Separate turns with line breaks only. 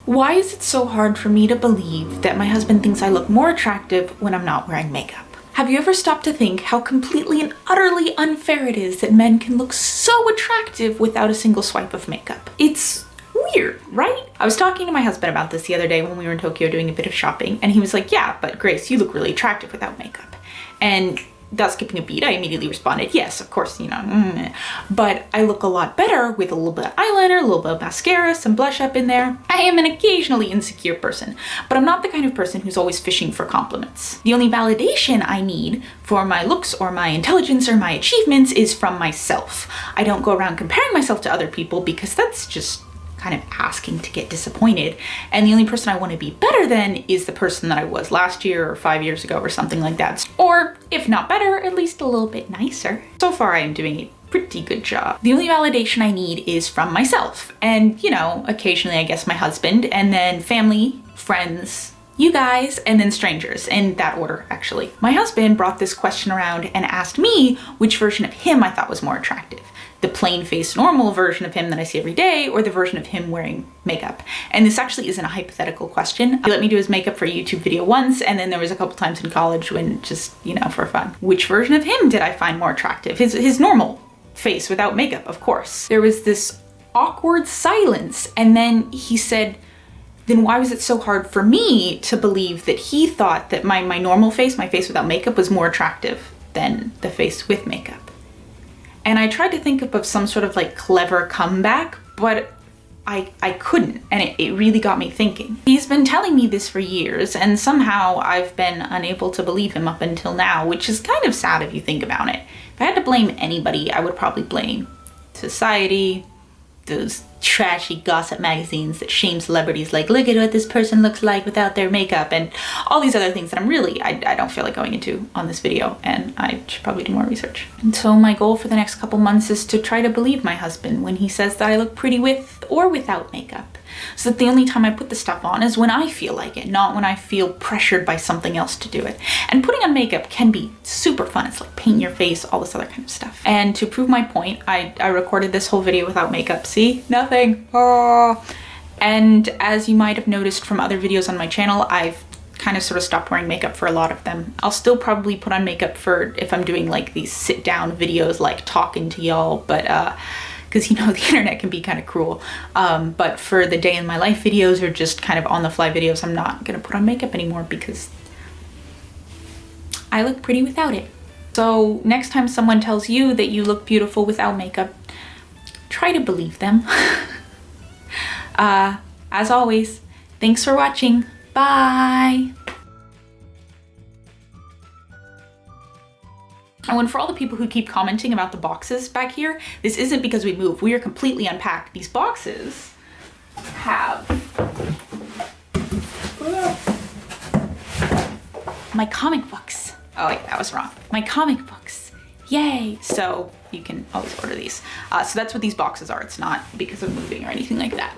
Why is it so hard for me to believe that my husband thinks I look more attractive when I'm not wearing makeup? Have you ever stopped to think how completely and utterly unfair it is that men can look so attractive without a single swipe of makeup? It's weird, right? I was talking to my husband about this the other day when we were in Tokyo doing a bit of shopping, and he was like, yeah, but Grace, you look really attractive without makeup. And without skipping a beat, I immediately responded, yes, of course, but I look a lot better with a little bit of eyeliner, a little bit of mascara, some blush up in there. I am an occasionally insecure person, but I'm not the kind of person who's always fishing for compliments. The only validation I need for my looks or my intelligence or my achievements is from myself. I don't go around comparing myself to other people because that's just kind of asking to get disappointed. And the only person I want to be better than is the person that I was last year or 5 years ago or something like that. Or if not better, at least a little bit nicer. So far I am doing a pretty good job. The only validation I need is from myself. And occasionally I guess my husband, and then family, friends, you guys, and then strangers, in that order actually. My husband brought this question around and asked me which version of him I thought was more attractive. The plain face normal version of him that I see every day, or the version of him wearing makeup. And this actually isn't a hypothetical question. He let me do his makeup for a YouTube video once, and then there was a couple times in college when just, for fun. Which version of him did I find more attractive? His normal face without makeup, of course. There was this awkward silence, and then he said, then why was it so hard for me to believe that he thought that my normal face, my face without makeup, was more attractive than the face with makeup? And I tried to think of some sort of clever comeback, but I couldn't, and it really got me thinking. He's been telling me this for years, and somehow I've been unable to believe him up until now, which is kind of sad if you think about it. If I had to blame anybody, I would probably blame society, those trashy gossip magazines that shame celebrities, like, look at what this person looks like without their makeup, and all these other things that I don't feel like going into on this video, and I should probably do more research. And so my goal for the next couple months is to try to believe my husband when he says that I look pretty with or without makeup, so that the only time I put the stuff on is when I feel like it, not when I feel pressured by something else to do it. And putting on makeup can be super fun. It's like painting your face, all this other kind of stuff. And to prove my point, I recorded this whole video without makeup. See? Nothing. Oh. And as you might have noticed from other videos on my channel, I've kind of sort of stopped wearing makeup for a lot of them. I'll still probably put on makeup for if I'm doing these sit down videos, like talking to y'all, but because the internet can be kind of cruel. But for the day in my life videos or just kind of on the fly videos, I'm not gonna put on makeup anymore because I look pretty without it. So next time someone tells you that you look beautiful without makeup, try to believe them. As always, thanks for watching. Bye. And for all the people who keep commenting about the boxes back here, this isn't because we moved. We are completely unpacked. These boxes have my comic books. Oh wait, that was wrong. My comic books. Yay! So you can always order these. So that's what these boxes are. It's not because of moving or anything like that.